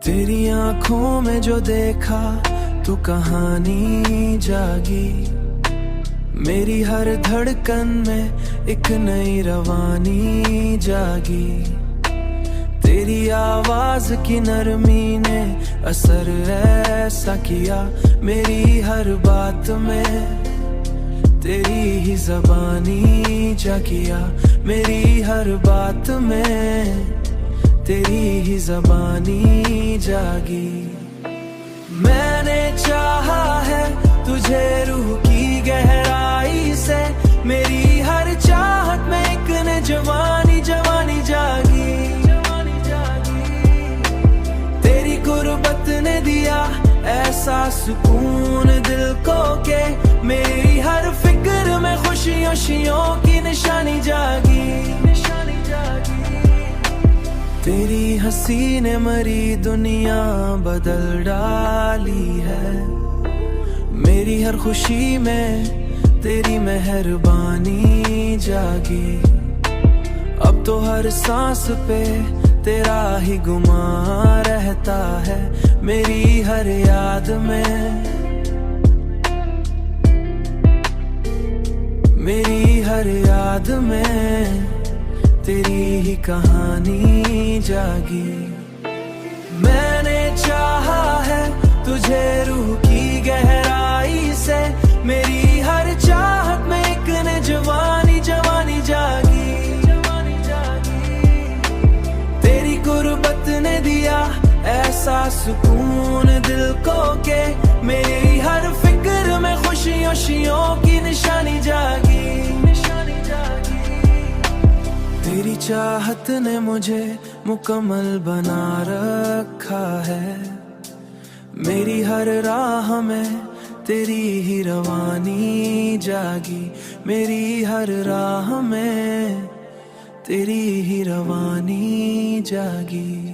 तेरी आंखों में जो देखा तो कहानी जागी। मेरी हर धड़कन में एक नई रवानी जागी। तेरी आवाज की नरमी ने असर ऐसा किया मेरी हर बात में। तेरी ही ज़बानी जा किया मेरी हर बात में। तेरी ही ज़बानी जागी। मैंने चाहा है तुझे रूह की गहराई से। मेरी हर चाहत में एक ने जवानी जवानी जागी। तेरी गुर्बत ने दिया ऐसा सुकून दिल को के मेरी हर फिक्र में खुशियों की निशानी जागी। तेरी हंसी ने मरी दुनिया बदल डाली है। मेरी हर खुशी में तेरी मेहरबानी जागी। अब तो हर सांस पे तेरा ही गुमा रहता है मेरी हर याद में। मेरी हर याद में तेरी ही कहानी जागी। मैंने चाहा है तुझे रूह की गहराई से। मेरी हर चाहत में एक ने जवानी जवानी जागी। तेरी गुर्बत ने दिया ऐसा सुकून दिल को के मेरी हर फिक्र में खुशियों की निशानी जागी। तेरी चाहत ने मुझे मुकम्मल बना रखा है। मेरी हर राह में तेरी ही रवानी जागी। मेरी हर राह में तेरी ही रवानी जागी।